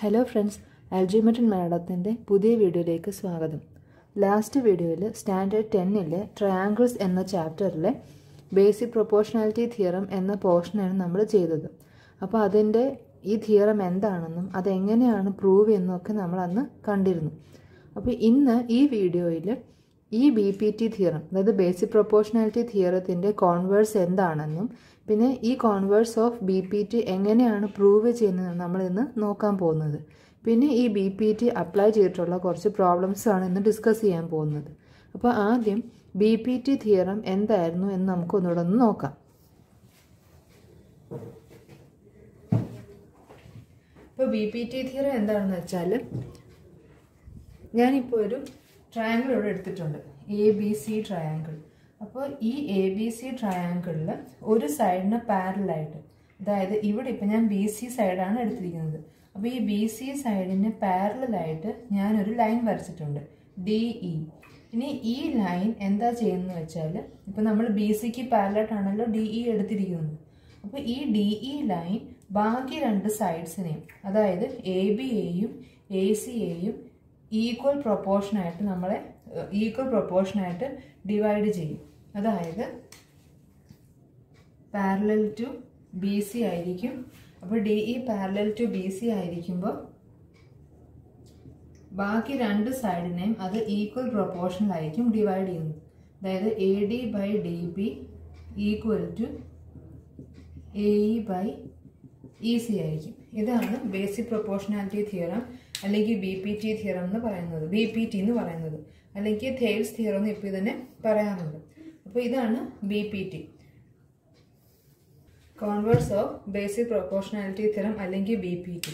Hello friends, algebra മലയാളത്തിൻ്റെ പുതിയ വീഡിയോയിലേക്ക് സ്വാഗതം. ലാസ്റ്റ് വീഡിയോയിൽ സ്റ്റാൻഡേർഡ് 10ലെ ട്രയാങ്കിൾസ് എന്ന ചാപ്റ്ററിലെ ബേസിക് പ്രൊപ്പോർഷണാലിറ്റി തിയറം എന്ന പോർഷനാണ് നമ്മൾ ചെയ്തത്. അപ്പോൾ അതിൻ്റെ ഈ തിയറം എന്താണെന്നും അതെങ്ങനെയാണ് പ്രൂവ് ചെയ്യുന്നതൊക്കെ നമ്മൾ അന്ന് കണ്ടിരുന്നു. അപ്പോൾ ഇന്ന് ഈ വീഡിയോയിൽ ഈ BPT തിയറം, അതായത് ബേസിക് പ്രൊപ്പോർഷണാലിറ്റി തിയറത്തിൻ്റെ കോൺവേഴ്സ് എന്താണെന്നും പിന്നെ ഈ കോൺവേഴ്സ് ഓഫ് BPT എങ്ങനെയാണ് പ്രൂവ് ചെയ്യുന്നതെന്ന് നമ്മൾ ഇന്ന് നോക്കാൻ പോകുന്നത്. പിന്നെ ഈ BPT അപ്ലൈ ചെയ്തിട്ടുള്ള കുറച്ച് പ്രോബ്ലംസാണ് ഇന്ന് ഡിസ്കസ് ചെയ്യാൻ പോകുന്നത്. അപ്പോൾ ആദ്യം BPT തിയറം എന്തായിരുന്നു എന്ന് നമുക്കൊന്നുകൂടെ ഒന്ന് നോക്കാം. ഇപ്പോൾ BPT തിയറം എന്താണെന്ന് വെച്ചാൽ, ഞാനിപ്പോൾ ഒരു ട്രയാങ്കിൾ ഇവിടെ എടുത്തിട്ടുണ്ട്, ABC ട്രയാങ്കിൾ. അപ്പോൾ ഈ ABC ട്രയാങ്കിളിൽ ഒരു സൈഡിന് പാരലായിട്ട്, അതായത് ഇവിടെ ഇപ്പം ഞാൻ BC സൈഡാണ് എടുത്തിരിക്കുന്നത്. അപ്പോൾ ഈ BC സൈഡിന് പാരലായിട്ട് ഞാനൊരു ലൈൻ വരച്ചിട്ടുണ്ട്, DE. ഇനി ഈ ലൈൻ എന്താ ചെയ്യുന്നത് വെച്ചാൽ, ഇപ്പം നമ്മൾ BCക്ക് പാരലായിട്ടാണല്ലോ DE എടുത്തിരിക്കുന്നത്. അപ്പോൾ ഈ DE ലൈൻ ബാക്കി രണ്ട് സൈഡ്സിനെയും, അതായത് ABയെയും ACയെയും ഈക്വൽ പ്രൊപ്പോർഷനായിട്ട് ഡിവൈഡ് ചെയ്യും. അതായത് പാരലൽ ടു BC ആയിരിക്കും. അപ്പോൾ DE പാരലൽ ടു BC ആയിരിക്കുമ്പോൾ ബാക്കി രണ്ട് സൈഡിനെയും അത് ഈക്വൽ പ്രൊപ്പോർഷനിലായിരിക്കും ഡിവൈഡ് ചെയ്യുന്നത്. അതായത് AD/DB ഈക്വൽ ടു AE/EC ആയിരിക്കും. ഇതാണ് ബേസിക് പ്രൊപ്പോർഷണാലിറ്റി തിയറം, അല്ലെങ്കിൽ BPT തിയറം എന്ന് പറയുന്നത്, BPT എന്ന് പറയുന്നത്, അല്ലെങ്കിൽ തെയിൽസ് തിയറം എന്ന് ഇപ്പോൾ ഇതിനെ പറയാറുണ്ട്. അപ്പോൾ ഇതാണ് BPT, converse of basic proportionality theorem അല്ലെങ്കിൽ BPT.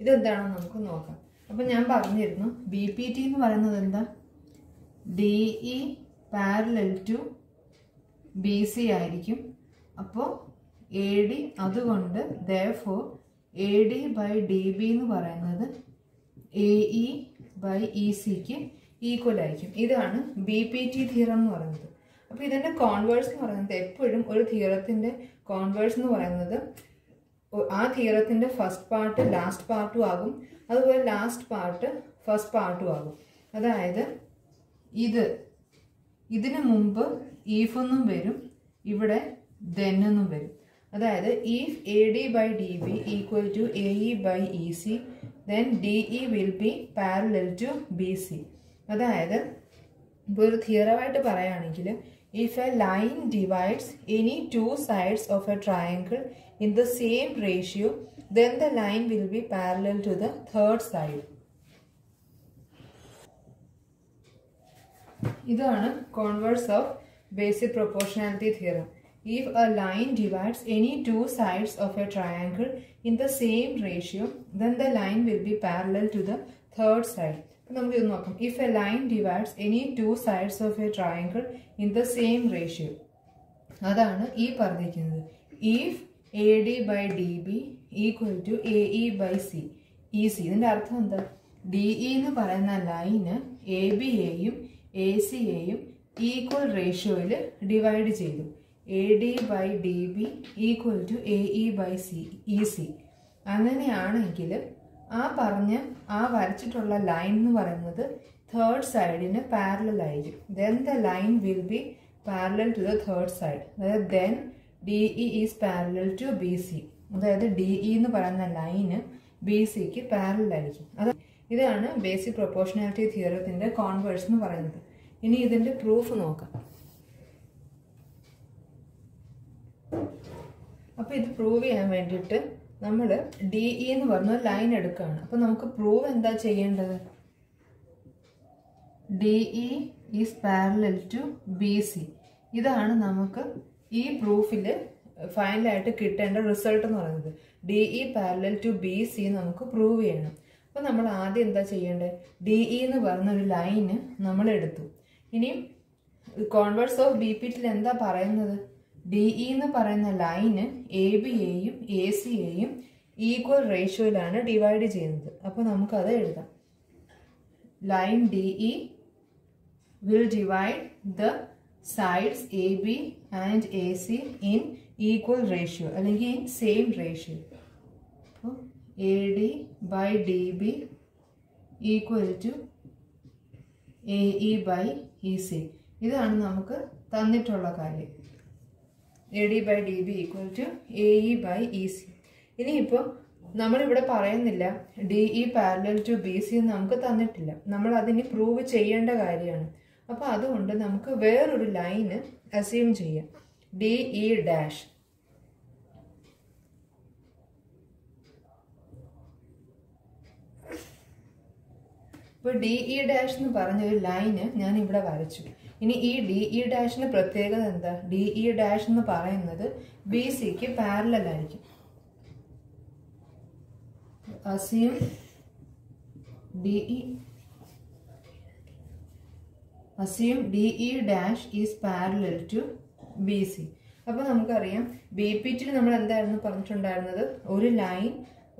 ഇതെന്താണെന്ന് നമുക്ക് നോക്കാം. അപ്പോൾ ഞാൻ പറഞ്ഞിരുന്നു, BPT എന്ന് പറയുന്നത് എന്താ, DE പാരലൽ ടു BC ആയിരിക്കും. അപ്പോൾ AD, അതുകൊണ്ട് therefore AD/DB എന്ന് പറയുന്നത് AE/ECക്ക് ഈക്വൽ ആയിരിക്കും. ഇതാണ് BPT തിയറം എന്ന് പറയുന്നത്. അപ്പോൾ ഇതിൻ്റെ കോൺവേഴ്സ് എന്ന് പറയുന്നത്, എപ്പോഴും ഒരു തിയറത്തിൻ്റെ കോൺവേഴ്സ് എന്ന് പറയുന്നത് ആ തിയറത്തിൻ്റെ ഫസ്റ്റ് പാർട്ട് ലാസ്റ്റ് പാർട്ടും ആകും, അതുപോലെ ലാസ്റ്റ് പാർട്ട് ഫസ്റ്റ് പാർട്ടും ആകും. അതായത് ഇതിന് മുമ്പ് ഈഫ് എന്നും വരും, ഇവിടെ then എന്നും വരും. അതായത് if AD/DB equal to AE/EC, then DE will be parallel to BC. അതായത് ഇപ്പോൾ ഒരു തിയറമായിട്ട് പറയുകയാണെങ്കിൽ, if a line divides any two sides of a triangle in the same ratio, then the line will be parallel to the third side. ഇതാണ് converse of basic proportionality theorem. If a line divides any two sides of a triangle in the same ratio, then the line will be parallel to the third side. നമുക്ക് ഇത് നോക്കാം. If a line divides any two sides of a triangle in the same ratio, അതാണ് ഈ പറഞ്ഞിരിക്കുന്നത്. If AD/DB equal to AE/EC. ഇതിൻ്റെ അർത്ഥം എന്താ, DE എന്ന് പറയുന്ന ലൈന് ABയെയും ACയെയും ഈക്വൽ റേഷ്യോയിൽ ഡിവൈഡ് ചെയ്തു. AD/DB equal to AE/EC. അങ്ങനെയാണെങ്കിൽ ആ വരച്ചിട്ടുള്ള ലൈൻ എന്ന് പറയുന്നത് തേർഡ് സൈഡിന് പാരലൽ ആയിരിക്കും. then the line will be parallel to the third side. അതായത് then DE is parallel to BC. അതായത് DE എന്ന് പറയുന്ന ലൈന് BCക്ക് പാരലൽ ആയിരിക്കും. ഇതാണ് ബേസിക് പ്രൊപ്പോർഷണാലിറ്റി തിയറത്തിന്റെ കോൺവേഴ്സ് എന്ന് പറയുന്നത്. ഇനി ഇതിന്റെ പ്രൂഫ് നോക്കാം. അപ്പോൾ ഇത് പ്രൂവ് ചെയ്യാൻ വേണ്ടിയിട്ട് നമ്മൾ DE എന്ന് പറഞ്ഞ ലൈൻ എടുക്കുകയാണ്. അപ്പോൾ നമുക്ക് പ്രൂവ് എന്താ ചെയ്യേണ്ടത്, DE is parallel to BC. ഇതാണ് നമുക്ക് ഈ പ്രൂഫിൽ ഫൈനലായിട്ട് കിട്ടേണ്ട റിസൾട്ട് എന്ന് പറയുന്നത്. DE പാരലൽ ടു BC നമുക്ക് പ്രൂവ് ചെയ്യണം. അപ്പോൾ നമ്മൾ ആദ്യം എന്താ ചെയ്യേണ്ടത്, DE എന്ന് പറഞ്ഞ ഒരു ലൈന് നമ്മൾ എടുത്തു. ഇനി കോൺവേഴ്സ് ഓഫ് BPT എന്താ പറയുന്നത്, DE എന്ന് പറയുന്ന ലൈന് ABയെയും ACയെയും ഈക്വൽ റേഷ്യോയിലാണ് ഡിവൈഡ് ചെയ്യുന്നത്. അപ്പോൾ നമുക്കത് എഴുതാം. Line DE will divide the sides AB and AC in equal ratio, അല്ലെങ്കിൽ in same ratio. അപ്പോൾ AD by DB equal to AE by EC. ഇതാണ് നമുക്ക് തന്നിട്ടുള്ള കാര്യം. AD by DB equal to AE by EC. ഇനിയിപ്പോൾ നമ്മളിവിടെ പറയുന്നില്ല DE parallel to BC എന്ന് നമുക്ക് തന്നിട്ടില്ല. നമ്മൾ അതിന് പ്രൂവ് ചെയ്യേണ്ട കാര്യമാണ്. അപ്പോൾ അതുകൊണ്ട് നമുക്ക് വേറൊരു ലൈന് അസ്യൂം ചെയ്യാം. DE dash. ഇപ്പോൾ DE ഡാഷ് എന്ന് പറഞ്ഞൊരു ലൈന് ഞാൻ ഇവിടെ വരച്ചു. ഇനി ഈ DE ഡാഷിന് പ്രത്യേകത എന്താ? DE ഡാഷ് എന്ന് പറയുന്നത് BCക്ക് പാരലൽ ആയിരിക്കും. Assume DE dash is parallel to BC. അപ്പോൾ നമുക്കറിയാം BPT നമ്മൾ എന്തായിരുന്നു പറഞ്ഞിട്ടുണ്ടായിരുന്നത്? ഒരു ലൈൻ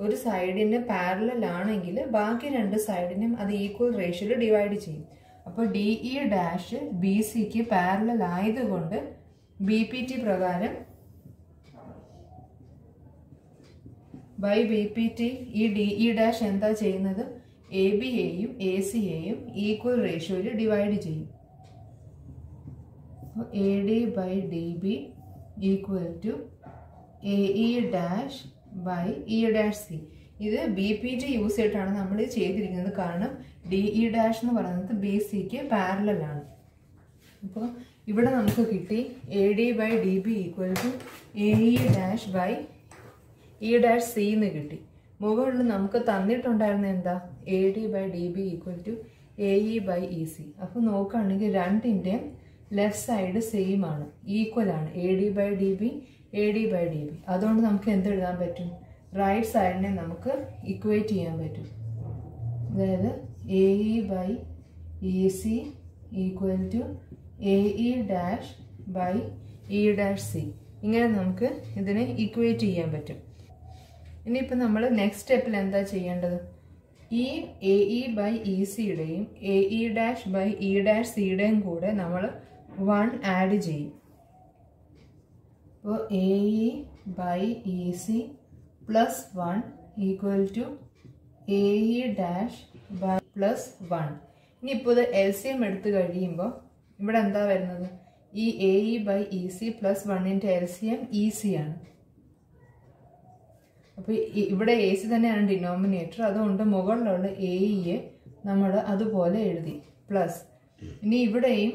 ഒരു സൈഡിന് പാരലൽ ആണെങ്കിൽ ബാക്കി രണ്ട് സൈഡിനും അത് ഈക്വൽ റേഷ്യോയിൽ ഡിവൈഡ് ചെയ്യും. അപ്പോൾ DE ഡാഷ് BCക്ക് പാരലൽ ആയതുകൊണ്ട് BPT പ്രകാരം ബൈ BPT ഈ DE ഡാഷ് എന്താ ചെയ്യുന്നത്? ABയെയും ACയെയും ഈക്വൽ റേഷ്യോയിൽ ഡിവൈഡ് ചെയ്യും. AD by DB equal to AE dash by E dash C. ഇത് BPT യൂസ് ചെയ്തിട്ടാണ് നമ്മൾ ചെയ്തിരിക്കുന്നത്. കാരണം DE ഡാഷ് എന്ന് പറയുന്നത് BCക്ക് പാരലൽ ആണ്. അപ്പോൾ ഇവിടെ നമുക്ക് കിട്ടി AD by DB equal to AE dash by E dash C എന്ന് കിട്ടി. മുകളിൽ നമുക്ക് തന്നിട്ടുണ്ടായിരുന്ന എന്താ? AD by DB equal to AE by EC. അപ്പോൾ നോക്കുകയാണെങ്കിൽ രണ്ടിൻ്റെയും ലെഫ്റ്റ് സൈഡ് സെയിം ആണ്, ഈക്വൽ ആണ്. AD by DB, AD by DB. അതുകൊണ്ട് നമുക്ക് എന്ത് എഴുതാൻ പറ്റും? റൈറ്റ് സൈഡിനെ നമുക്ക് ഇക്വേറ്റ് ചെയ്യാൻ പറ്റും. അതായത് AE by EC equal to AE dash by E dash C. ഇങ്ങനെ നമുക്ക് ഇതിനെ ഇക്വേറ്റ് ചെയ്യാൻ പറ്റും. ഇനിയിപ്പോൾ നമ്മൾ നെക്സ്റ്റ് സ്റ്റെപ്പിൽ എന്താ ചെയ്യേണ്ടത്? ഈ AE by ECയുടെയും AE dash by E dash സിയുടെയും കൂടെ നമ്മൾ 1 ആഡ് ചെയ്യും. അപ്പോൾ AE by EC plus 1 equal to AE dash by plus 1. ഇനിയിപ്പോൾ ഇത് LCM എടുത്ത് കഴിയുമ്പോൾ ഇവിടെ എന്താ വരുന്നത്? ഈ AE by EC പ്ലസ് 1ൻ്റെ LCM EC ആണ്. അപ്പോൾ ഇവിടെ AC തന്നെയാണ് ഡിനോമിനേറ്റർ. അതുകൊണ്ട് മുകളിലുള്ള AEയെ നമ്മൾ അതുപോലെ എഴുതി പ്ലസ്. ഇനി ഇവിടെയും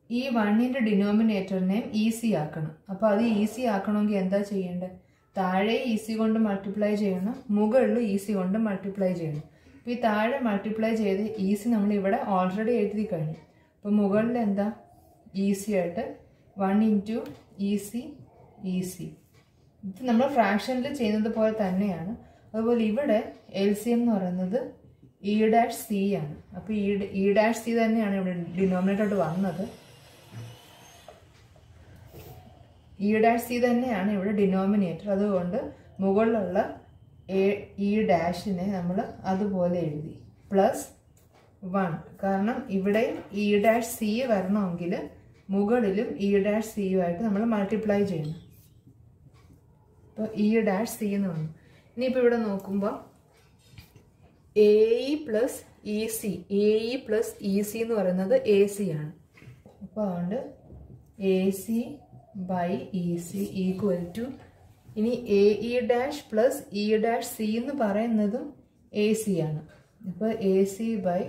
ഈ 1ൻ്റെ ഡിനോമിനേറ്ററിനെ EC ആക്കണം. അപ്പോൾ അത് EC ആക്കണമെങ്കിൽ എന്താ ചെയ്യേണ്ടത്? താഴെ EC കൊണ്ട് മൾട്ടിപ്ലൈ ചെയ്യണം, മുകളിൽ EC കൊണ്ട് മൾട്ടിപ്ലൈ ചെയ്യണം. അപ്പോൾ ഈ താഴെ മൾട്ടിപ്ലൈ ചെയ്ത് EC നമ്മൾ ഇവിടെ ഓൾറെഡി എഴുതി കഴിഞ്ഞു. അപ്പോൾ മുകളിൽ എന്താ? EC ആയിട്ട് 1 ഇൻറ്റു EC. ഇത് നമ്മൾ ഫ്രാക്ഷനിൽ ചെയ്യുന്നത് പോലെ തന്നെയാണ്. അതുപോലെ ഇവിടെ LCM എന്ന് പറയുന്നത് E ഡാഷ് C ആണ്. അപ്പോൾ E ഡാഷ് C തന്നെയാണ് ഇവിടെ ഡിനോമിനേറ്ററായിട്ട് വന്നത്. E ഡാഷ് C തന്നെയാണ് ഇവിടെ ഡിനോമിനേറ്റർ. അതുകൊണ്ട് മുകളിലുള്ള E ഡാഷിനെ നമ്മൾ അതുപോലെ എഴുതി പ്ലസ് 1. കാരണം ഇവിടെ E ഡാഷ് C വരണമെങ്കിൽ മുകളിലും E ഡാഷ് സിയുമായിട്ട് നമ്മൾ മൾട്ടിപ്ലൈ ചെയ്യണം. അപ്പോൾ E ഡാഷ് C എന്ന് വന്നു. ഇനിയിപ്പോൾ ഇവിടെ നോക്കുമ്പോൾ AE plus AE plus EC എന്ന് പറയുന്നത് AC ആണ്. അപ്പോൾ അതുകൊണ്ട് AC by EC equal to ഇനി AE dash plus E dash C എന്ന് പറയുന്നതും AC ആണ്. അപ്പോൾ AC by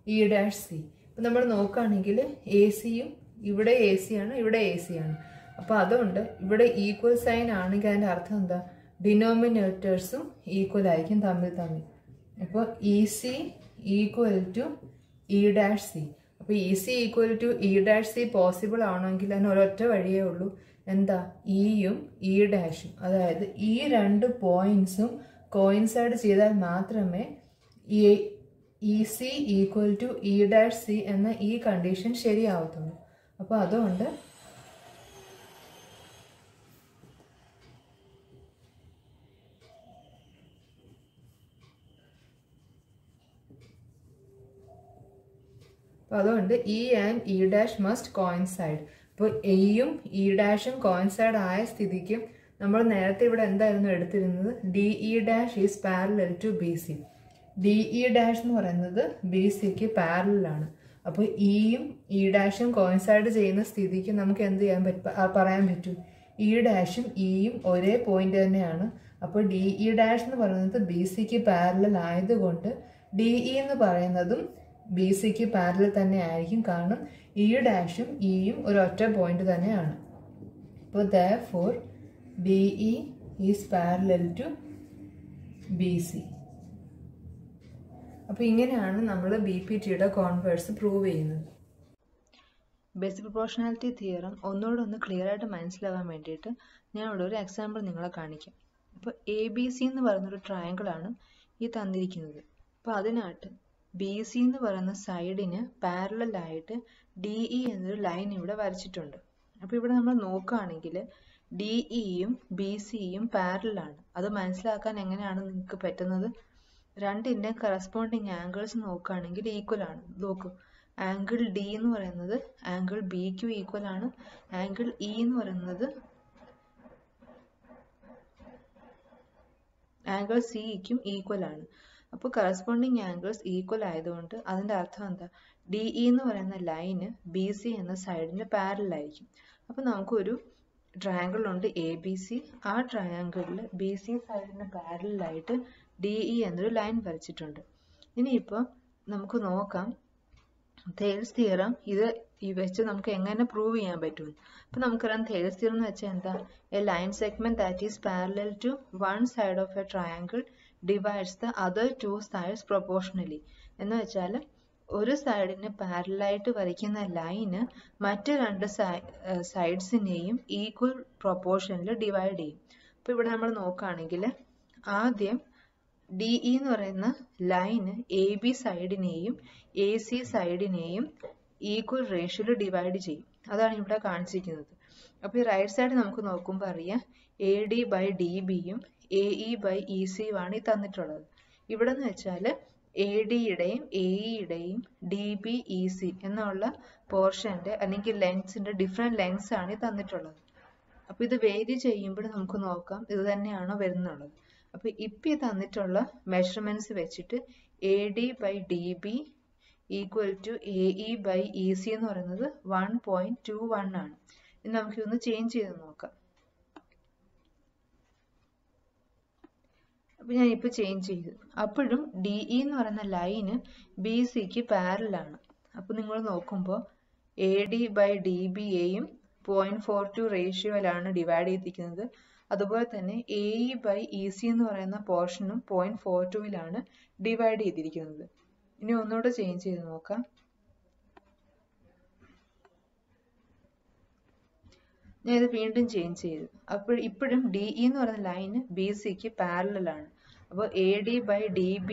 E dash C. ഇപ്പം നമ്മൾ നോക്കുകയാണെങ്കിൽ ACയും ഇവിടെ AC ആണ്, ഇവിടെ AC ആണ്. അപ്പോൾ അതുകൊണ്ട് ഇവിടെ ഈക്വൽ സൈൻ ആണെങ്കിൽ അതിൻ്റെ അർത്ഥം എന്താ? ഡിനോമിനേറ്റേഴ്സും ഈക്വൽ ആയിരിക്കും തമ്മിൽ. അപ്പോൾ EC equal to E dash C. അപ്പോൾ EC equal to E dash C possible ആണെങ്കിൽ അതിന് ഒരൊറ്റ വഴിയേ ഉള്ളൂ. എന്താ? Eയും E ഡാഷും, അതായത് ഈ രണ്ട് പോയിന്റ്സും കോയിൻസൈഡ് ചെയ്താൽ മാത്രമേ EC equal to E dash C എന്ന ഈ കണ്ടീഷൻ ശരിയാവത്തുള്ളൂ. അപ്പോൾ അതുകൊണ്ട് E and E dash must coincide. അപ്പോൾ എയും E ഡാഷും കോയിൻസൈഡ് ആയ സ്ഥിതിക്ക് നമ്മൾ നേരത്തെ ഇവിടെ എന്തായിരുന്നു എടുത്തിരുന്നത്? DE dash is parallel to BC. DE dash എന്ന് പറയുന്നത് BCക്ക് പാരലലാണ്. അപ്പോൾ ഇയും ഇ ഡാഷും കോയിൻസൈഡ് ചെയ്യുന്ന സ്ഥിതിക്ക് നമുക്ക് എന്ത് ചെയ്യാൻ പറയാൻ പറ്റും? ഇ ഡാഷും ഇയും ഒരേ പോയിന്റ് തന്നെയാണ്. അപ്പോൾ DE ഡാഷ് എന്ന് പറയുന്നത് BCക്ക് പാരലൽ ആയതുകൊണ്ട് DE എന്ന് പറയുന്നതും BCക്ക് പാരലൽ തന്നെ ആയിരിക്കും. കാരണം ഇ ഡാഷും ഇയും ഒരു ഒറ്റ പോയിന്റ് തന്നെയാണ്. അപ്പോൾ therefore DE is parallel to BC. അപ്പോൾ ഇങ്ങനെയാണ് നമ്മൾ BPTയുടെ കോൺവേഴ്സ് പ്രൂവ് ചെയ്യുന്നത്. ബേസിക് പ്രൊപ്പോർഷണാലിറ്റി തിയറം ഒന്നുകൂടെ ഒന്ന് ക്ലിയർ ആയിട്ട് മനസ്സിലാവാൻ വേണ്ടിയിട്ട് ഞാൻ ഇവിടെ ഒരു എക്സാമ്പിൾ നിങ്ങളെ കാണിക്കാം. അപ്പോൾ ABC എന്ന് പറയുന്നൊരു ട്രയാങ്കിളാണ് ഈ തന്നിരിക്കുന്നത്. അപ്പോൾ അതിനായിട്ട് BC എന്ന് പറയുന്ന സൈഡിന് പാരലലായിട്ട് DE എന്നൊരു ലൈൻ ഇവിടെ വരച്ചിട്ടുണ്ട്. അപ്പോൾ ഇവിടെ നമ്മൾ നോക്കുകയാണെങ്കിൽ DEയും BCയും പാരലലാണ്. അത് മനസ്സിലാക്കാൻ എങ്ങനെയാണ് നിങ്ങൾക്ക് പറ്റുന്നത്? രണ്ടിൻ്റെ കറസ്പോണ്ടിങ് ആംഗിൾസ് നോക്കുകയാണെങ്കിൽ ഈക്വൽ ആണ്. നോക്കൂ, ആംഗിൾ D എന്ന് പറയുന്നത് ആംഗിൾ Bക്കും ഈക്വൽ ആണ്. ആംഗിൾ E എന്ന് പറയുന്നത് ആംഗിൾ Cക്കും ഈക്വൽ ആണ്. അപ്പോൾ കറസ്പോണ്ടിങ് ആംഗിൾസ് ഈക്വൽ ആയതുകൊണ്ട് അതിൻ്റെ അർത്ഥം എന്താ? DE എന്ന് പറയുന്ന ലൈന് BC എന്ന സൈഡിന് പാരലലായിരിക്കും. അപ്പോൾ നമുക്കൊരു ട്രയാങ്കിൾ ഉണ്ട് ABC. ആ ട്രയാങ്കിളിൽ BC സൈഡിന് പാരലലായിട്ട് DE എന്നൊരു ലൈൻ വരച്ചിട്ടുണ്ട്. ഇനിയിപ്പോൾ നമുക്ക് നോക്കാം തെയിൽസ് തിയറം ഇത് വെച്ച് നമുക്ക് എങ്ങനെ പ്രൂവ് ചെയ്യാൻ പറ്റുമെന്ന്. അപ്പോൾ നമുക്കറിയാം തെയിൽസ് തിയറം എന്ന് വെച്ചാൽ എന്താ? A line segment that is parallel to one side of a triangle divides the other two sides proportionally. എന്ന് വെച്ചാൽ ഒരു സൈഡിന് പാരലായിട്ട് വരയ്ക്കുന്ന ലൈന് മറ്റ് രണ്ട് സൈഡ്സിനെയും ഈക്വൽ പ്രൊപ്പോർഷനിൽ ഡിവൈഡ് ചെയ്യും. അപ്പോൾ ഇവിടെ നമ്മൾ നോക്കുകയാണെങ്കിൽ ആദ്യം DE എന്ന് പറയുന്ന ലൈന് AB സൈഡിനെയും AC സൈഡിനെയും ഈക്വൽ റേഷ്യോയിൽ ഡിവൈഡ് ചെയ്യും. അതാണ് ഇവിടെ കാണിച്ചിരിക്കുന്നത്. അപ്പോൾ ഈ റൈറ്റ് സൈഡ് നമുക്ക് നോക്കുമ്പോൾ അറിയാം AD/DBയും AE/ECയും ആണ് ഈ തന്നിട്ടുള്ളത്. ഇവിടെ എന്ന് വെച്ചാൽ ADയുടെയും AEയുടെയും DB/EC എന്നുള്ള പോർഷൻ്റെ അല്ലെങ്കിൽ ലെങ്സിൻ്റെ ഡിഫറെൻറ്റ് ലെങ്സ് ആണ് ഈ തന്നിട്ടുള്ളത്. അപ്പോൾ ഇത് വേരി ചെയ്യുമ്പോൾ നമുക്ക് നോക്കാം ഇത് തന്നെയാണോ വരുന്നുള്ളത്. അപ്പോൾ ഇപ്പം ഈ തന്നിട്ടുള്ള മെഷർമെൻറ്റ്സ് വെച്ചിട്ട് AD/DB ഈക്വൽ ടു AE/EC എന്ന് പറയുന്നത് 1.21 ആണ്. ഇനി നമുക്കിതൊന്ന് ചേഞ്ച് ചെയ്ത് നോക്കാം. അപ്പോൾ ഞാൻ ഇപ്പോൾ ചേഞ്ച് ചെയ്തു. അപ്പോഴും DE എന്ന് പറയുന്ന ലൈന് BCക്ക് പാരലാണ്. അപ്പോൾ നിങ്ങൾ നോക്കുമ്പോൾ AD/DBയെയും 0.42 റേഷ്യോയിലാണ് ഡിവൈഡ് ചെയ്തിരിക്കുന്നത്. അതുപോലെ തന്നെ AE/EC എന്ന് പറയുന്ന പോർഷനും 0.42ലാണ് ഡിവൈഡ് ചെയ്തിരിക്കുന്നത്. ഇനി ഒന്നുകൂടെ ചേഞ്ച് ചെയ്ത് നോക്കാം. ഞാൻ ഇത് വീണ്ടും ചേഞ്ച് ചെയ്തു. അപ്പോൾ ഇപ്പോഴും DE എന്ന് പറയുന്ന ലൈന് BCക്ക് പാരലാണ്. അപ്പോൾ AD/DB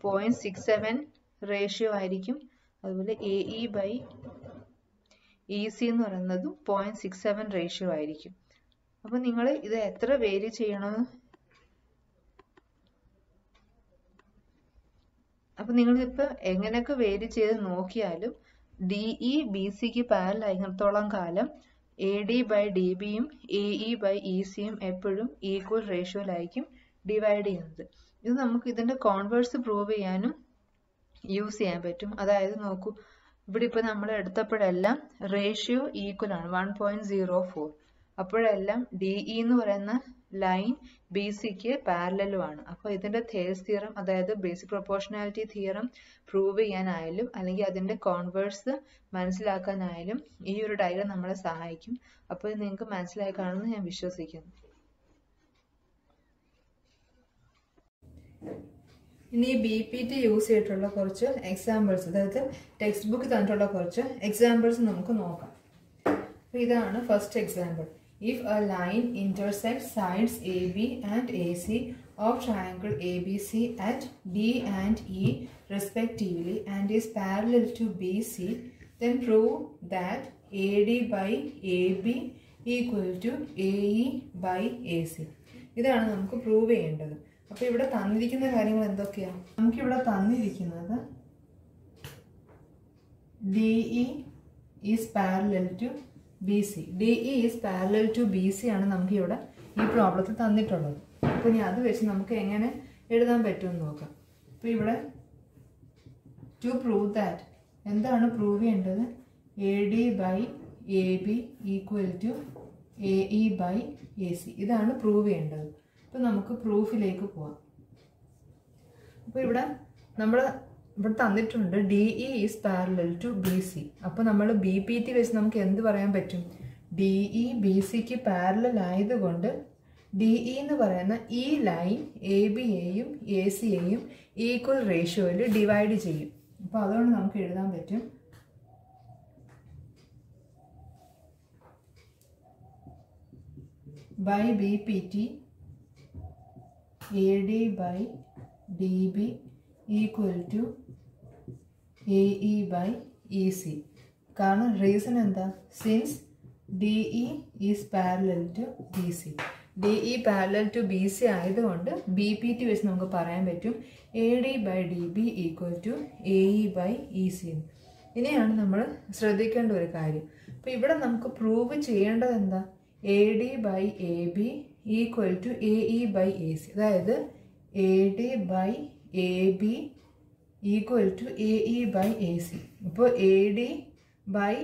0.67 റേഷ്യോ ആയിരിക്കും. അതുപോലെ AE/EC എന്ന് പറയുന്നതും 0.67 റേഷ്യോ ആയിരിക്കും. അപ്പോൾ നിങ്ങൾ ഇത് എത്ര വേരി ചെയ്യണമെന്ന് അപ്പോൾ നിങ്ങളിപ്പോൾ എങ്ങനെയൊക്കെ വേരി ചെയ്ത് നോക്കിയാലും DE BCക്ക് പാരലായിടത്തോളം കാലം AD/DBയും AE/ECയും എപ്പോഴും ഈക്വൽ റേഷ്യോയിലായിരിക്കും ഡിവൈഡ് ചെയ്യുന്നത്. ഇത് നമുക്ക് ഇതിൻ്റെ കോൺവേഴ്സ് പ്രൂവ് ചെയ്യാനും യൂസ് ചെയ്യാൻ പറ്റും. അതായത് നോക്കൂ, ഇവിടെ ഇപ്പോൾ നമ്മൾ എടുത്തപ്പോഴെല്ലാം റേഷ്യോ ഈക്വൽ ആണ് 1.04. അപ്പോഴെല്ലാം DE എന്ന് പറയുന്ന ലൈൻ BCക്ക് പാരലലുമാണ്. അപ്പോൾ ഇതിൻ്റെ തെയിൽസ് തിയറം അതായത് ബേസിക് പ്രൊപ്പോർഷണാലിറ്റി തിയറം പ്രൂവ് ചെയ്യാനായാലും അല്ലെങ്കിൽ അതിൻ്റെ കോൺവേഴ്സ് മനസ്സിലാക്കാനായാലും ഈ ഒരു ഡയഗ്രം നമ്മളെ സഹായിക്കും. അപ്പോൾ ഇത് നിങ്ങൾക്ക് മനസ്സിലായി കാണുമെന്ന് ഞാൻ വിശ്വസിക്കുന്നു. ഇനി BPT യൂസ് ചെയ്തിട്ടുള്ള കുറച്ച് എക്സാമ്പിൾസ്, അതായത് ടെക്സ്റ്റ് ബുക്ക് തന്നിട്ടുള്ള കുറച്ച് എക്സാമ്പിൾസ് നമുക്ക് നോക്കാം. അപ്പോൾ ഇതാണ് first example. If a line intersects sides AB and AC of triangle ABC at D and E respectively and is parallel to BC, then prove that AD/AB equal to AE/AC. ഇതാണ് നമുക്ക് prove ചെയ്യേണ്ടത്. അപ്പോൾ ഇവിടെ തന്നിരിക്കുന്ന കാര്യങ്ങൾ എന്തൊക്കെയാണ്? നമുക്കിവിടെ തന്നിരിക്കുന്നത് DE is parallel to BC. DE is parallel to BC ആണ് നമുക്ക് ഇവിടെ ഈ പ്രോബ്ലത്തിൽ തന്നിട്ടുള്ളത്. അപ്പോൾ ഇനി അത് വെച്ച് നമുക്ക് എങ്ങനെ എഴുതാൻ പറ്റുമെന്ന് നോക്കാം. അപ്പോൾ ഇവിടെ ടു പ്രൂവ് ദാറ്റ് എന്താണ് പ്രൂവ് ചെയ്യേണ്ടത്? AD by AB equal to AE by AC. ഇതാണ് പ്രൂവ് ചെയ്യേണ്ടത്. അപ്പോൾ നമുക്ക് പ്രൂഫിലേക്ക് പോവാം. അപ്പോൾ ഇവിടെ ഇവിടെ തന്നിട്ടുണ്ട് DE is parallel to BC. അപ്പോൾ നമ്മൾ BPT വെച്ച് നമുക്ക് എന്ത് പറയാൻ പറ്റും? DE BCക്ക് പാരലൽ ആയതുകൊണ്ട് DE എന്ന് പറയുന്ന ഈ ലൈൻ ABയെയും ACയെയും ഈക്വൽ റേഷ്യോയിൽ ഡിവൈഡ് ചെയ്യും. അപ്പോൾ അതുകൊണ്ട് നമുക്ക് എഴുതാൻ പറ്റും by BPT AD by DB equal to AE by EC. കാരണം റീസൺ എന്താ? Since DE is parallel to BC. DE parallel to BC ആയതുകൊണ്ട് BPT വെച്ച് നമുക്ക് പറയാൻ പറ്റും AD by DB equal to AE by EC. ഇനിയാണ് നമ്മൾ ശ്രദ്ധിക്കേണ്ട ഒരു കാര്യം. അപ്പോൾ ഇവിടെ നമുക്ക് പ്രൂവ് ചെയ്യേണ്ടത് എന്താ? AD by AB equal to AE by AC. അതായത് AD by AB equal to AE by AC. ഇപ്പോൾ AD by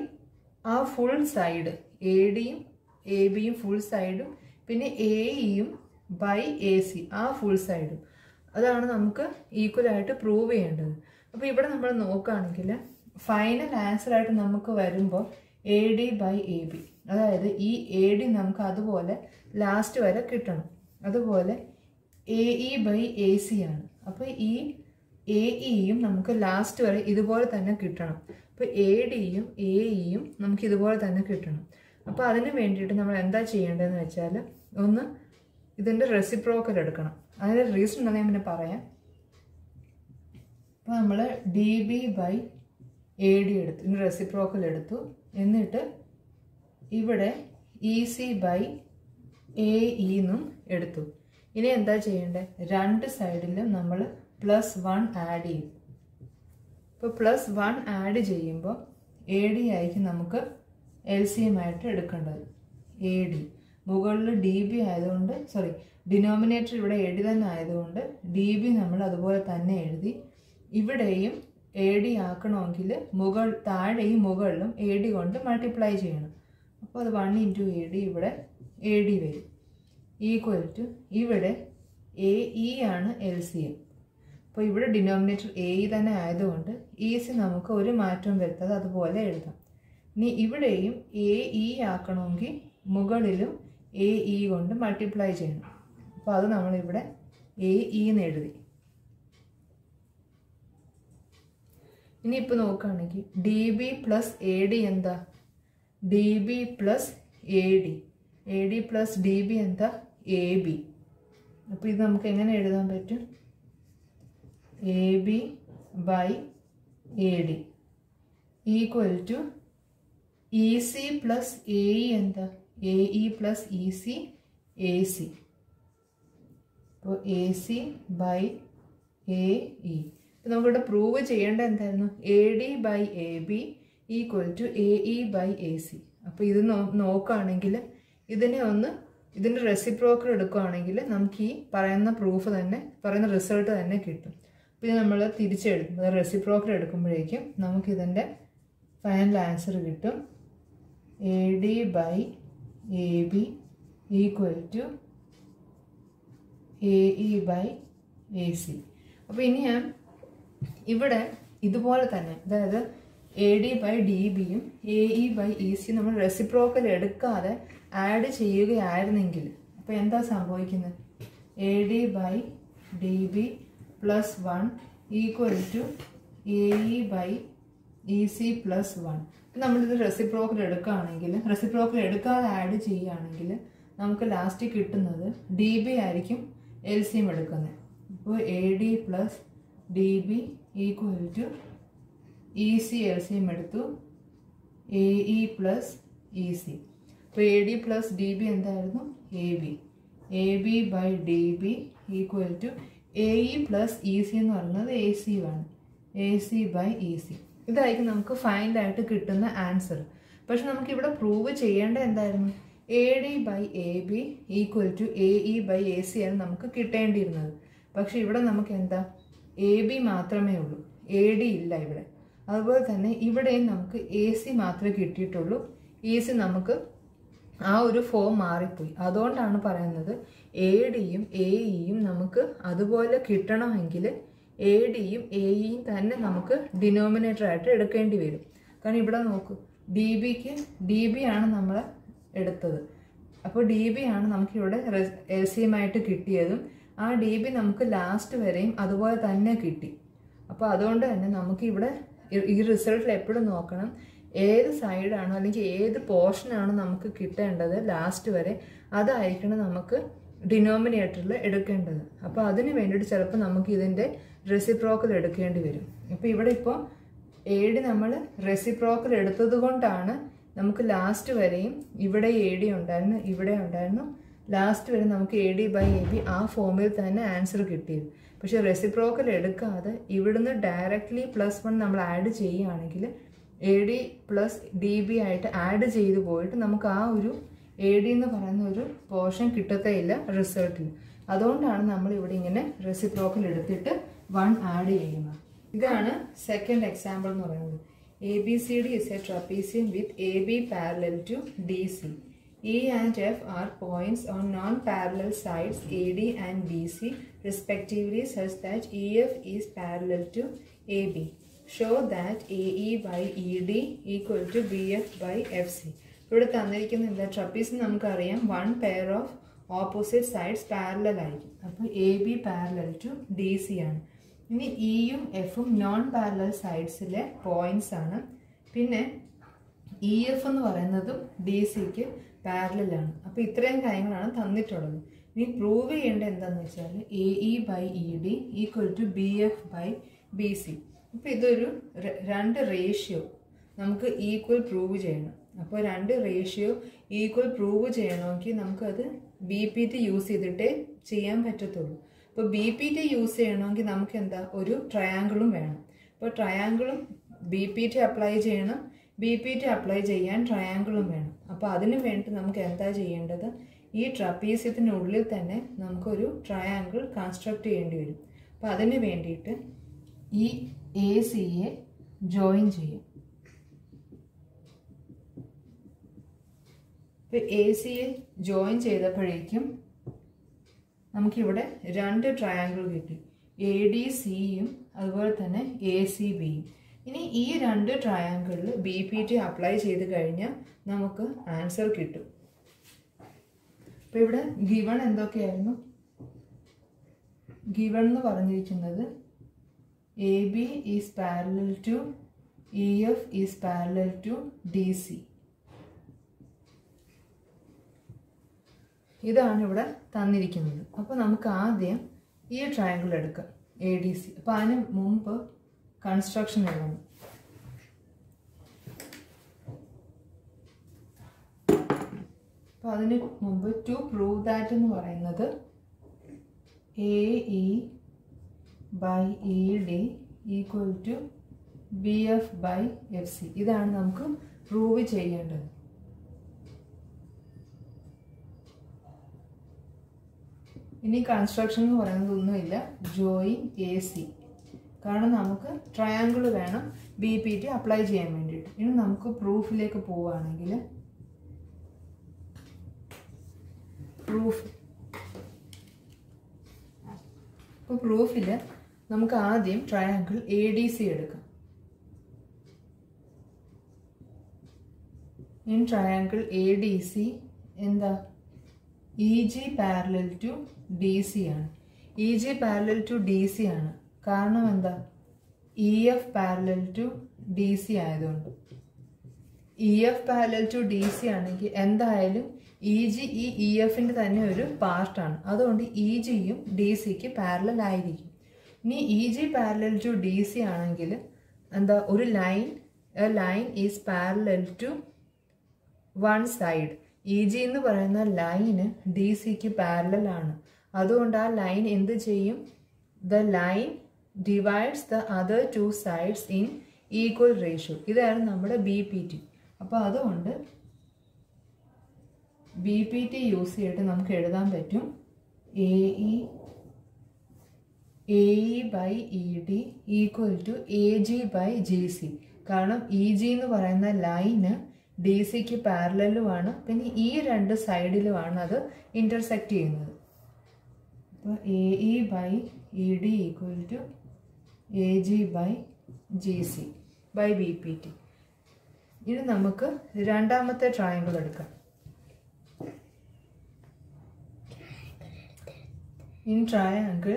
ആ ഫുൾ സൈഡ്, ADയും ABയും ഫുൾ സൈഡും പിന്നെ AEയും ബൈ AC ആ ഫുൾ സൈഡും, അതാണ് നമുക്ക് ഈക്വലായിട്ട് പ്രൂവ് ചെയ്യേണ്ടത്. അപ്പോൾ ഇവിടെ നമ്മൾ നോക്കുകയാണെങ്കിൽ ഫൈനൽ ആൻസർ ആയിട്ട് നമുക്ക് വരുമ്പോൾ AD by AB, അതായത് ഈ AD നമുക്ക് അതുപോലെ ലാസ്റ്റ് വരെ കിട്ടണം. അതുപോലെ AE by AC ആണ്. അപ്പോൾ ഈ AEയും നമുക്ക് ലാസ്റ്റ് വരെ ഇതുപോലെ തന്നെ കിട്ടണം. അപ്പോൾ ADയും AEയും നമുക്ക് ഇതുപോലെ തന്നെ കിട്ടണം. അപ്പോൾ അതിന് വേണ്ടിയിട്ട് നമ്മൾ എന്താ ചെയ്യേണ്ടതെന്ന് വെച്ചാൽ ഒന്ന് ഇതിൻ്റെ റെസിപ്രോക്കൽ എടുക്കണം. അതിൻ്റെ റീസൺ ഉണ്ടെന്ന് ഞാൻ പിന്നെ പറയാം. അപ്പോൾ നമ്മൾ DB by AD എടുത്തു, ഇതിൻ്റെ റെസിപ്രോക്കൽ എടുത്തു. എന്നിട്ട് ഇവിടെ EC by AE എന്നും എടുത്തു. ഇനി എന്താ ചെയ്യേണ്ടത്? രണ്ട് സൈഡിലും നമ്മൾ +1 ആഡ് ചെയ്യും. ഇപ്പോൾ +1 ആഡ് ചെയ്യുമ്പോൾ AD ആയിരിക്കും നമുക്ക് LCM ആയിട്ട് എടുക്കേണ്ടത്. AD മുകളിൽ DB ആയതുകൊണ്ട്, ഡിനോമിനേറ്റർ ഇവിടെ AD തന്നെ ആയതുകൊണ്ട് DB നമ്മൾ അതുപോലെ തന്നെ എഴുതി. ഇവിടെയും AD ആക്കണമെങ്കിൽ താഴെയും മുകളിലും AD കൊണ്ട് മൾട്ടിപ്ലൈ ചെയ്യണം. അപ്പോൾ അത് 1 × AD ഇവിടെ AD വരും ഈക്വൽ ടു ഇവിടെ AE ആണ് LCM. അപ്പോൾ ഇവിടെ ഡിനോമിനേറ്റർ AE തന്നെ ആയതുകൊണ്ട് EC നമുക്ക് ഒരു മാറ്റവും വരുത്താതെ അതുപോലെ എഴുതാം. ഇനി ഇവിടെയും AE ആക്കണമെങ്കിൽ മുകളിലും AE കൊണ്ട് മൾട്ടിപ്ലൈ ചെയ്യണം. അപ്പോൾ അത് നമ്മളിവിടെ AE എന്ന് എഴുതി. ഇനിയിപ്പോൾ നോക്കുകയാണെങ്കിൽ DB + AD എന്താ? DB + AD. AD + DB എന്താ? AB. അപ്പോൾ ഇത് നമുക്ക് എങ്ങനെ എഴുതാൻ പറ്റും? AB by AD equal to EC + AE എന്താ? AE + EC AC. അപ്പോൾ AC by AE. അപ്പോൾ നമുക്കിവിടെ പ്രൂവ് ചെയ്യേണ്ട എന്തായിരുന്നു? AD by AB equal to AE by AC. അപ്പോൾ ഇത് നോക്കുകയാണെങ്കിൽ ഇതിൻ്റെ റെസിപ്രോക്കൽ എടുക്കുകയാണെങ്കിൽ നമുക്ക് ഈ പറയുന്ന റിസൾട്ട് തന്നെ കിട്ടും. അപ്പോൾ ഇത് നമ്മൾ തിരിച്ചെടുക്കും. റെസിപ്രോക്കൽ എടുക്കുമ്പോഴേക്കും നമുക്കിതിൻ്റെ ഫൈനൽ ആൻസർ കിട്ടും. AD by AB equal to AE by AC. അപ്പോൾ ഇനി ഞാൻ ഇവിടെ ഇതുപോലെ തന്നെ, അതായത് AD by DBയും AE by EC നമ്മൾ റെസിപ്രോക്കൽ എടുക്കാതെ ആഡ് ചെയ്യുകയായിരുന്നെങ്കിൽ അപ്പോൾ എന്താ സംഭവിക്കുന്നത്? AD by DB +1 equal to AE by EC +1. നമ്മളിത് റെസിപ്രോക്കൽ എടുക്കാതെ ആഡ് ചെയ്യുകയാണെങ്കിൽ നമുക്ക് ലാസ്റ്റ് കിട്ടുന്നത് DB ആയിരിക്കും LCM എടുക്കുന്നത്. അപ്പോൾ AD + DB equal to EC LCM എടുത്തു AE + EC. അപ്പോൾ AD + DB എന്തായിരുന്നു? AB by DB equal to AE + EC എന്ന് പറയുന്നത് AC ആണ്. AC by EC. ഇതായിരിക്കും നമുക്ക് ഫൈനലായിട്ട് കിട്ടുന്ന ആൻസർ. പക്ഷെ നമുക്കിവിടെ പ്രൂവ് ചെയ്യേണ്ട എന്തായിരുന്നു? AD by AB equal to AE by AC ആണ് നമുക്ക് കിട്ടേണ്ടിയിരുന്നത്. പക്ഷെ ഇവിടെ നമുക്ക് എന്താ AB മാത്രമേ ഉള്ളൂ, AD ഇല്ല ഇവിടെ. അതുപോലെ തന്നെ ഇവിടെയും നമുക്ക് AC മാത്രമേ കിട്ടിയിട്ടുള്ളൂ. EC നമുക്ക് ആ ഒരു ഫോം മാറിപ്പോയി. അതുകൊണ്ടാണ് പറയുന്നത് ADയും AEയും നമുക്ക് അതുപോലെ കിട്ടണമെങ്കിൽ ADയും AEയും തന്നെ നമുക്ക് ഡിനോമിനേറ്റർ ആയിട്ട് എടുക്കേണ്ടി വരും. കാരണം ഇവിടെ നോക്കൂ, DB ആണ് നമ്മൾ എടുത്തത്. അപ്പോൾ DB ആണ് നമുക്കിവിടെ LCM ആയിട്ട് കിട്ടിയതും ആ DB നമുക്ക് ലാസ്റ്റ് വരെയും അതുപോലെ തന്നെ കിട്ടി. അപ്പോൾ അതുകൊണ്ട് തന്നെ നമുക്ക് ഇവിടെ ഈ റിസൾട്ടിൽ എപ്പോഴും നോക്കണം ഏത് സൈഡാണോ അല്ലെങ്കിൽ ഏത് പോർഷനാണോ നമുക്ക് കിട്ടേണ്ടത് ലാസ്റ്റ് വരെ, അതായിരിക്കണം നമുക്ക് ഡിനോമിനേറ്ററിൽ എടുക്കേണ്ടത്. അപ്പോൾ അതിന് വേണ്ടിയിട്ട് ചിലപ്പോൾ നമുക്ക് ഇതിൻ്റെ റെസിപ്രോക്കൽ എടുക്കേണ്ടി വരും. അപ്പോൾ ഇവിടെ ഇപ്പോൾ AD നമ്മൾ റെസിപ്രോക്കൽ എടുത്തത് കൊണ്ടാണ് നമുക്ക് ലാസ്റ്റ് വരെയും ഇവിടെ AD ഉണ്ടായിരുന്നു, ഇവിടെ ഉണ്ടായിരുന്നു, ലാസ്റ്റ് വരെ നമുക്ക് AD by AB ആ ഫോമിൽ തന്നെ ആൻസർ കിട്ടിയത്. പക്ഷെ റെസിപ്രോക്കൽ എടുക്കാതെ ഇവിടുന്ന് ഡയറക്റ്റ്ലി +1 നമ്മൾ ആഡ് ചെയ്യുകയാണെങ്കിൽ AD plus DB ആയിട്ട് ആഡ് ചെയ്ത് പോയിട്ട് നമുക്ക് ആ ഒരു AD എന്ന് പറയുന്ന ഒരു പോർഷൻ കിട്ടത്തേയില്ല റിസൾട്ടിൽ. അതുകൊണ്ടാണ് നമ്മൾ ഇവിടെ ഇങ്ങനെ റെസിപ്രോക്കൽ എടുത്തിട്ട് 1 ആഡ് ചെയ്യുന്നത്. ഇതാണ് സെക്കൻഡ് എക്സാമ്പിൾ എന്ന് പറയുന്നത്. ABCD is a trapezium with AB parallel to DC. E and F are points on non-parallel sides AD and BC respectively such that EF is parallel to AB. Show that AE by ED equal to BF by FC. ഇവിടെ തന്നിരിക്കുന്ന trapeze നമുക്കറിയാം 1 pair of opposite sides parallel ആയിരിക്കും. അപ്പോൾ AB parallel to DC ആണ്. ഇനി ഇയും എഫും non parallel സൈഡ്സിലെ points ആണ്. പിന്നെ EF എന്ന് പറയുന്നതും DCക്ക് പാരലലാണ്. അപ്പോൾ ഇത്രയും കാര്യങ്ങളാണ് തന്നിട്ടുള്ളത്. ഇനി പ്രൂവ് ചെയ്യേണ്ടത് എന്താണെന്ന് വെച്ചാൽ AE by ED equal to BF by BC. അപ്പോൾ ഇതൊരു 2 റേഷ്യോ നമുക്ക് ഈക്വൽ പ്രൂവ് ചെയ്യണം. അപ്പോൾ 2 റേഷ്യോ ഈക്വൽ പ്രൂവ് ചെയ്യണമെങ്കിൽ നമുക്കത് BPT യൂസ് ചെയ്തിട്ടേ ചെയ്യാൻ പറ്റത്തുള്ളൂ. അപ്പോൾ BPT യൂസ് ചെയ്യണമെങ്കിൽ നമുക്ക് എന്താ ഒരു ട്രയാങ്കിളും വേണം. അപ്പോൾ ട്രയാങ്കിളും BPT അപ്ലൈ ചെയ്യണം, BPT അപ്ലൈ ചെയ്യാൻ ട്രയാങ്കിളും വേണം. അപ്പോൾ അതിന് വേണ്ടി നമുക്ക് എന്താ ചെയ്യേണ്ടത്, ഈ ട്രപ്പീസ്യത്തിനുള്ളിൽ തന്നെ നമുക്കൊരു ട്രയാങ്കിൾ കൺസ്ട്രക്ട് ചെയ്യേണ്ടി വരും. അപ്പോൾ അതിന് വേണ്ടിയിട്ട് ഈ ACയെ ജോയിൻ ചെയ്യും. ഇപ്പോൾ ACയെ ജോയിൻ ചെയ്തപ്പോഴേക്കും നമുക്കിവിടെ 2 ട്രയാങ്കിൾ കിട്ടി, ADCയും അതുപോലെ തന്നെ ACBയും. ഇനി ഈ 2 ട്രയാങ്കിളിൽ BPT അപ്ലൈ ചെയ്ത് കഴിഞ്ഞാൽ നമുക്ക് ആൻസർ കിട്ടും. അപ്പോൾ ഇവിടെ ഗിവൺ എന്തൊക്കെയായിരുന്നു? ഗിവൺ എന്ന് പറഞ്ഞിരിക്കുന്നത് AB is parallel to EF is parallel to DC. ഇതാണ് ഇവിടെ തന്നിരിക്കുന്നത്. അപ്പോൾ നമുക്ക് ആദ്യം ഈ ട്രയാങ്കിൾ എടുക്കാം ADC. അപ്പോൾ അതിന് മുമ്പ് കൺസ്ട്രക്ഷൻ എഴുതണം. അപ്പോൾ അതിന് മുമ്പ് ടു പ്രൂവ് ദാറ്റ് എന്ന് പറയുന്നത് AE by ED equal to BF by FC. ഇതാണ് നമുക്ക് പ്രൂവ് ചെയ്യേണ്ടത്. ഇനി കൺസ്ട്രക്ഷൻ എന്ന് പറയുന്നത് ഒന്നുമില്ല, ജോയിൻ AC. കാരണം നമുക്ക് ട്രയാങ്കിൾ വേണം BPT അപ്ലൈ ചെയ്യാൻ വേണ്ടിയിട്ട്. ഇനി നമുക്ക് പ്രൂഫിലേക്ക് പോവുകയാണെങ്കിൽ ഇപ്പോൾ പ്രൂഫിൽ നമുക്ക് ആദ്യം ട്രയാങ്കിൾ ADC എടുക്കാം. ഇൻ ട്രയാങ്കിൾ ADC എന്താ EG പാരലൽ ടു DC ആണ്. EG പാരലൽ ടു DC ആണ്. കാരണം എന്താ EF പാരലൽ ടു DC ആയതുകൊണ്ട്. EF പാരലൽ ടു DC ആണെങ്കിൽ എന്തായാലും EG ഈ EFന്റെ തന്നെ ഒരു പാർട്ടാണ്. അതുകൊണ്ട് EGയും DCക്ക് പാരലൽ ആയിരിക്കും. ഇനി EG പാരലൽ ടു DC ആണെങ്കിൽ എന്താ ഒരു line is parallel to one side. EG എന്ന് പറയുന്ന ലൈന് DCക്ക് പാരലൽ ആണ്. അതുകൊണ്ട് ആ ലൈൻ എന്ത് ചെയ്യും, the line divides the other 2 sides in equal ratio. ഇതായിരുന്നു നമ്മുടെ BPT. അപ്പോൾ അതുകൊണ്ട് BPT യൂസ് ചെയ്തിട്ട് നമുക്ക് എഴുതാൻ പറ്റും AE by ED equal to AG by GC. കാരണം EG എന്ന് പറയുന്ന ലൈന് DC-ക്ക് പാരലലുമാണ്, പിന്നെ ഈ രണ്ട് സൈഡിലുമാണ് അത് ഇന്റർസെക്ട് ചെയ്യുന്നത്. അപ്പോൾ AE by ED equal to AG by GC by BPT. ഇനി നമുക്ക് രണ്ടാമത്തെ ട്രയാങ്കിൾ എടുക്കാം. In triangle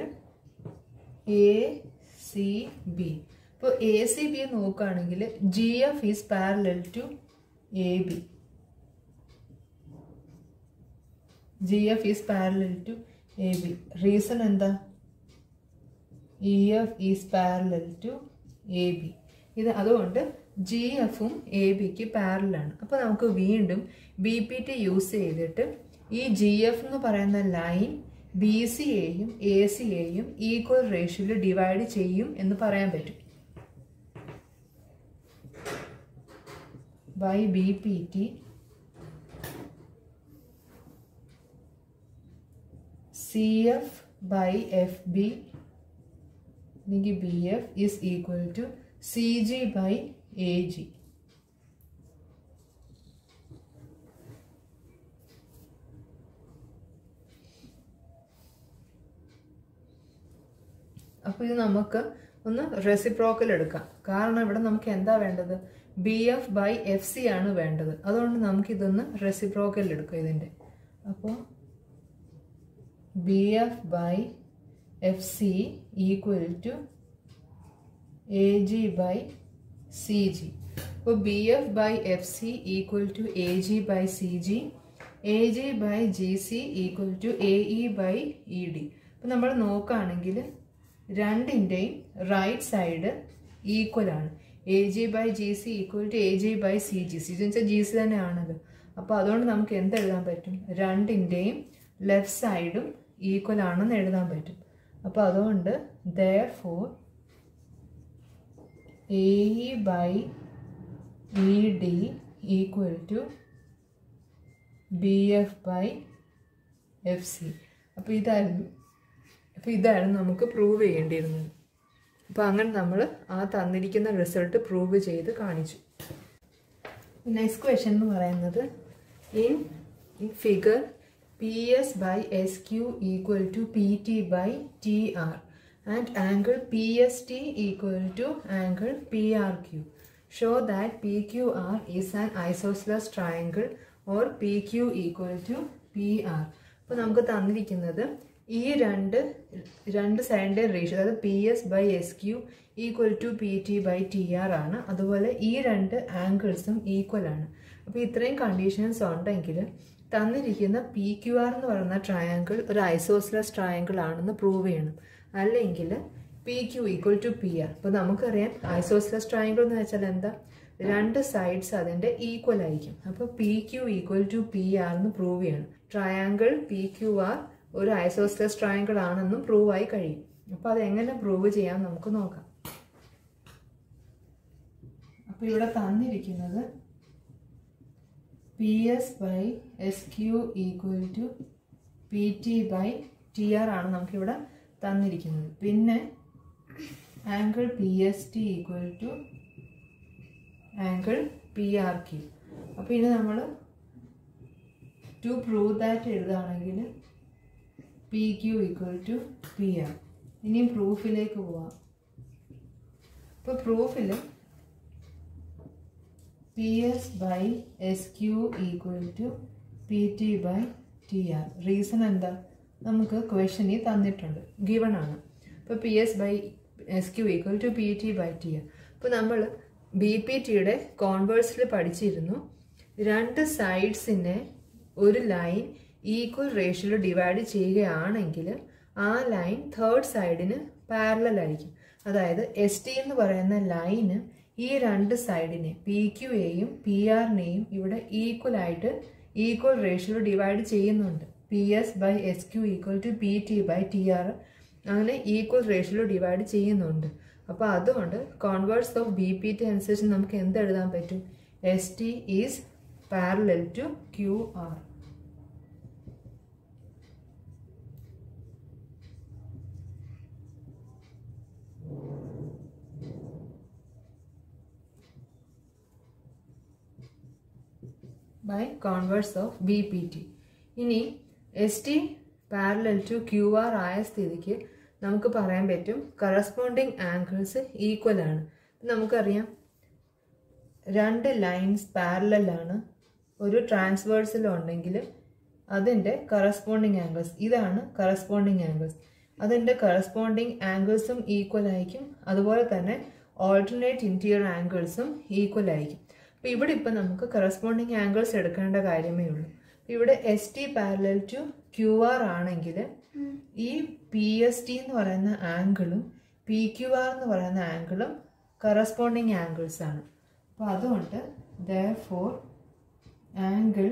ACB. ഇപ്പോൾ ACB നോക്കുകയാണെങ്കിൽ GF is parallel to AB. GF is parallel to AB. Reason എന്താ? EF is parallel to AB. ഇത് അതുകൊണ്ട് GFും ABക്ക് പാരലാണ്. അപ്പോൾ നമുക്ക് വീണ്ടും BPT യൂസ് ചെയ്തിട്ട് ഈ GF എന്ന് പറയുന്ന ലൈൻ BCയെയും ACയെയും ഈക്വൽ റേഷ്യോയിൽ ഡിവൈഡ് ചെയ്യും എന്ന് പറയാൻ പറ്റും. by BPT CF by FB BF is equal to CG by AG. അപ്പോൾ ഇത് നമുക്ക് ഒന്ന് റെസിപ്രോക്കൽ എടുക്കാം. കാരണം ഇവിടെ നമുക്ക് എന്താ വേണ്ടത്? BF by FC ആണ് വേണ്ടത്. അതുകൊണ്ട് നമുക്കിതൊന്ന് റെസിപ്രോക്കൽ എടുക്കാം ഇതിൻ്റെ. അപ്പോൾ BF by FC equal to AG by CG. അപ്പോൾ BF by FC equal to AG by CG, AG by GC equal to AE by ED. അപ്പോൾ നമ്മൾ നോക്കുകയാണെങ്കിൽ രണ്ടിൻ്റെയും റൈറ്റ് സൈഡ് ഈക്വൽ ആണ്. AG by GC equal to AG by CG. CG എന്ന് വെച്ചാൽ GC തന്നെ ആണല്ലോ. അപ്പോൾ അതുകൊണ്ട് നമുക്ക് എന്ത് എഴുതാൻ പറ്റും? രണ്ടിൻ്റെയും ലെഫ്റ്റ് സൈഡും ഈക്വൽ ആണെന്ന് എഴുതാൻ പറ്റും. അപ്പോൾ അതുകൊണ്ട് therefore AE by ED equal to BF by FC. അപ്പോൾ ഇതായിരുന്നു നമുക്ക് പ്രൂവ് ചെയ്യേണ്ടിയിരുന്നത്. അപ്പോൾ അങ്ങനെ നമ്മൾ ആ തന്നിരിക്കുന്ന റിസൾട്ട് പ്രൂവ് ചെയ്ത് കാണിച്ചു. നെക്സ്റ്റ് ക്വസ്റ്റ്യൻ എന്ന് പറയുന്നത് in figure PS by SQ equal to PT by TR and angle PST equal to angle PRQ. Show that PQR is an isosceles triangle or PQ equal to PR. അപ്പോൾ നമുക്ക് തന്നിരിക്കുന്നത് ഈ രണ്ട് സൈഡിൻ്റെ ratio, അതായത് PS by SQ equal to PT by TR ആണ്. അതുപോലെ ഈ രണ്ട് ആംഗിൾസും ഈക്വൽ ആണ്. അപ്പോൾ ഇത്രയും കണ്ടീഷൻസ് ഉണ്ടെങ്കിൽ തന്നിരിക്കുന്ന PQR എന്ന് പറയുന്ന ട്രയാങ്കിൾ ഒരു ഐസോസ്ലസ് ട്രയാങ്കിൾ ആണെന്ന് പ്രൂവ് ചെയ്യണം. അല്ലെങ്കിൽ PQ ഈക്വൽ ടു PR. അപ്പോൾ നമുക്കറിയാം ഐസോസ്ലസ് ട്രയാങ്കിൾ എന്ന് വെച്ചാൽ എന്താ? രണ്ട് സൈഡ്സ് അതിൻ്റെ ഈക്വൽ ആയിരിക്കും. അപ്പോൾ PQ ഈക്വൽ ടു PR എന്ന് പ്രൂവ് ചെയ്യണം. ട്രയാങ്കിൾ PQR ഒരു ഐസോസ്ലസ് ട്രയാങ്കിൾ ആണെന്നും പ്രൂവ് ആയി കഴിയും. അപ്പോൾ അതെങ്ങനെ പ്രൂവ് ചെയ്യാൻ നമുക്ക് നോക്കാം. അപ്പോൾ ഇവിടെ തന്നിരിക്കുന്നത് PS by SQ equal to PT by TR ആണ് നമുക്കിവിടെ തന്നിരിക്കുന്നത്. പിന്നെ angle PST equal to angle PRQ. അപ്പോൾ ഇനി നമ്മൾ ടു പ്രൂവ് ദാറ്റ് എഴുതുകയാണെങ്കിൽ PQ ഈക്വൽ ടു PR. ഇനിയും പ്രൂഫിലേക്ക് പോവാം. ഇപ്പോൾ പ്രൂഫിൽ PS by SQ equal to PT by TR. Reason എന്താ? നമുക്ക് ക്വസ്റ്റ്യനിൽ തന്നിട്ടുണ്ട്, ഗിവൺ ആണ്. ഇപ്പോൾ PS by SQ equal to PT by TR. ഇപ്പോൾ നമ്മൾ BPTയുടെ കോൺവേഴ്സിൽ പഠിച്ചിരുന്നു, രണ്ട് സൈഡ്സിനെ ഒരു ലൈൻ ഈക്വൽ റേഷ്യോയിൽ ഡിവൈഡ് ചെയ്യുകയാണെങ്കിൽ ആ ലൈൻ തേർഡ് സൈഡിന് പാരലൽ ആയിരിക്കും. അതായത് ST എന്ന് പറയുന്ന ലൈന് ഈ രണ്ട് സൈഡിനെ PQയെയും PRനെയും ഇവിടെ ഈക്വൽ ആയിട്ട് ഈക്വൽ റേഷ്യോയിൽ ഡിവൈഡ് ചെയ്യുന്നുണ്ട്. PS by SQ equal to PT by TR അങ്ങനെ ഈക്വൽ റേഷ്യോയിൽ ഡിവൈഡ് ചെയ്യുന്നുണ്ട്. അപ്പോൾ അതുകൊണ്ട് കോൺവേഴ്സ് ഓഫ് BPT അനുസരിച്ച് നമുക്ക് എന്ത് എഴുതാൻ പറ്റും? ST is parallel to QR. by converse of BPT. ഇനി ST parallel to QR ആയ സ്ഥിതിക്ക് നമുക്ക് പറയാൻ പറ്റും കറസ്പോണ്ടിങ് ആംഗിൾസ് ഈക്വൽ ആണ്. നമുക്കറിയാം രണ്ട് ലൈൻസ് പാരലൽ ആണ്, ഒരു ട്രാൻസ്വേഴ്സിലും ഉണ്ടെങ്കിൽ അതിൻ്റെ കറസ്പോണ്ടിങ് ആംഗിൾസ് ഇതാണ് കറസ്പോണ്ടിങ് ആംഗിൾസ്. അതിൻ്റെ കറസ്പോണ്ടിങ് ആംഗിൾസും ഈക്വൽ ആയിരിക്കും. അതുപോലെ തന്നെ ഓൾട്ടർനേറ്റ് ഇൻറ്റീരിയർ ആംഗിൾസും ഈക്വൽ ആയിരിക്കും. അപ്പോൾ ഇവിടെ ഇപ്പം നമുക്ക് കറസ്പോണ്ടിങ് ആംഗിൾസ് എടുക്കേണ്ട കാര്യമേ ഉള്ളൂ. ഇവിടെ ST പാരലൽ ടു QR ആണെങ്കിൽ ഈ PST എന്ന് പറയുന്ന ആംഗിളും PQR എന്ന് പറയുന്ന ആംഗിളും കറസ്പോണ്ടിങ് ആംഗിൾസ് ആണ്. അപ്പോൾ അതുകൊണ്ട് therefore angle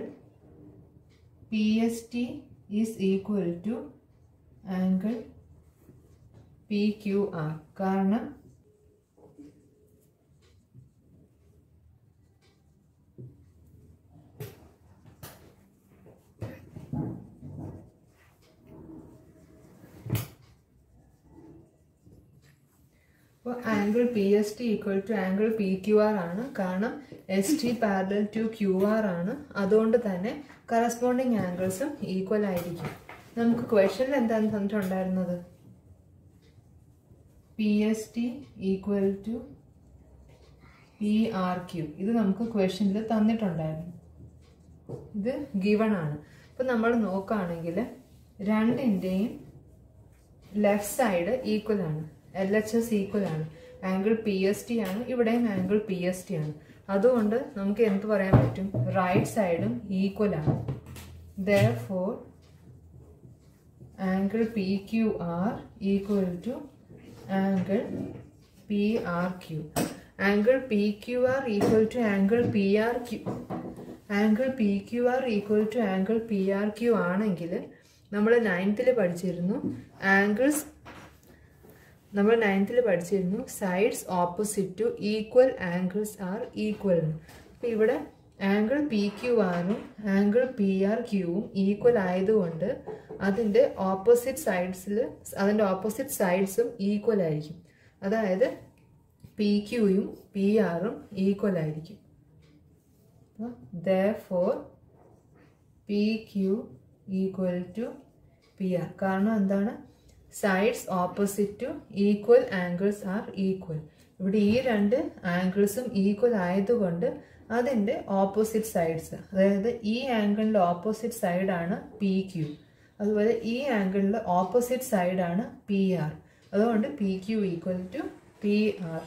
PST is equal to angle PQR. കാരണം angle PST equal to angle PQR ആണ്. കാരണം ST പാരലൽ ടു QR ആണ്. അതുകൊണ്ട് തന്നെ കറസ്പോണ്ടിങ് ആംഗിൾസും ഈക്വൽ ആയിരിക്കും. നമുക്ക് ക്വസ്റ്റ്യനിൽ എന്താണ് തന്നിട്ടുണ്ടായിരുന്നത്? PST equal to PRQ. ഇത് നമുക്ക് ക്വസ്റ്റ്യനിൽ തന്നിട്ടുണ്ടായിരുന്നു. ഇത് ഗിവൺ ആണ്. അപ്പം നമ്മൾ നോക്കുകയാണെങ്കിൽ രണ്ടിൻ്റെയും ലെഫ്റ്റ് സൈഡ് ഈക്വൽ ആണ്. LHS ഈക്വൽ ആണ്. ആംഗിൾ PST ആണ്, ഇവിടെയും ആംഗിൾ PST ആണ്. അതുകൊണ്ട് നമുക്ക് എന്ത് പറയാൻ പറ്റും? റൈറ്റ് സൈഡും ഈക്വൽ ആണ്. therefore angle PQR equal to angle PRQ. Angle PQR equal to angle PRQ. Angle PQR equal to angle PRQ ആണെങ്കിൽ നമ്മൾ 9th പഠിച്ചിരുന്നു sides opposite to equal angles are equal. അപ്പോൾ ഇവിടെ ആംഗിൾ PQRും ആംഗിൾ PRQവും equal ആയതുകൊണ്ട് അതിൻ്റെ ഓപ്പോസിറ്റ് സൈഡ്സും ഈക്വൽ ആയിരിക്കും. അതായത് PQയും PRും ഈക്വൽ ആയിരിക്കും. therefore PQ equal to PR. കാരണം എന്താണ്? Sides opposite to equal angles are equal. ഇവിടെ ഈ രണ്ട് ആംഗിൾസും ഈക്വൽ ആയതുകൊണ്ട് അതിൻ്റെ ഓപ്പോസിറ്റ് സൈഡ്സ്, അതായത് ഈ ആംഗിളിൻ്റെ ഓപ്പോസിറ്റ് സൈഡാണ് PQ, അതുപോലെ ഈ ആംഗിളിൻ്റെ ഓപ്പോസിറ്റ് സൈഡാണ് PR. അതുകൊണ്ട് PQ ഈക്വൽ ടു PR.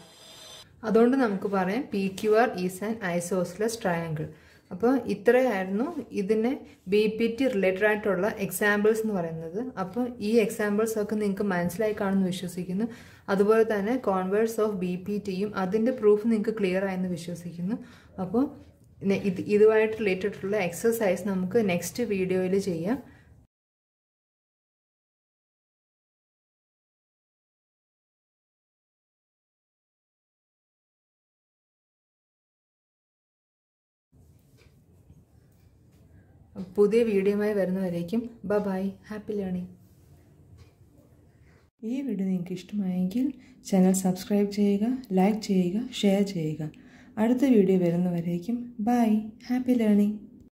അതുകൊണ്ട് നമുക്ക് പറയാം PQR is an isosceles triangle. അപ്പോൾ ഇത്രയായിരുന്നു ഇതിനെ BPT റിലേറ്റഡ് ആയിട്ടുള്ള എക്സാമ്പിൾസ് എന്ന് പറയുന്നത്. അപ്പോൾ ഈ എക്സാമ്പിൾസ് ഒക്കെ നിങ്ങൾക്ക് മനസ്സിലായി കാണുമെന്ന് വിശ്വസിക്കുന്നു. അതുപോലെ തന്നെ കോൺവേഴ്സ് ഓഫ് BPTയും അതിൻ്റെ പ്രൂഫ് നിങ്ങൾക്ക് ക്ലിയർ ആയെന്ന് വിശ്വസിക്കുന്നു. അപ്പോൾ ഇതുമായിട്ട് റിലേറ്റഡ് ആയിട്ടുള്ള എക്സസൈസ് നമുക്ക് നെക്സ്റ്റ് വീഡിയോയിൽ ചെയ്യാം. പുതിയ വീഡിയോയുമായി വരുന്നവരേക്കും ബൈ, ഹാപ്പി ലേണിംഗ്. ഈ വീഡിയോ നിങ്ങൾക്ക് ഇഷ്ടമായെങ്കിൽ ചാനൽ സബ്സ്ക്രൈബ് ചെയ്യുക, ലൈക്ക് ചെയ്യുക, ഷെയർ ചെയ്യുക. അടുത്ത വീഡിയോ വരുന്നവരേക്കും ബൈ, ഹാപ്പി ലേണിംഗ്.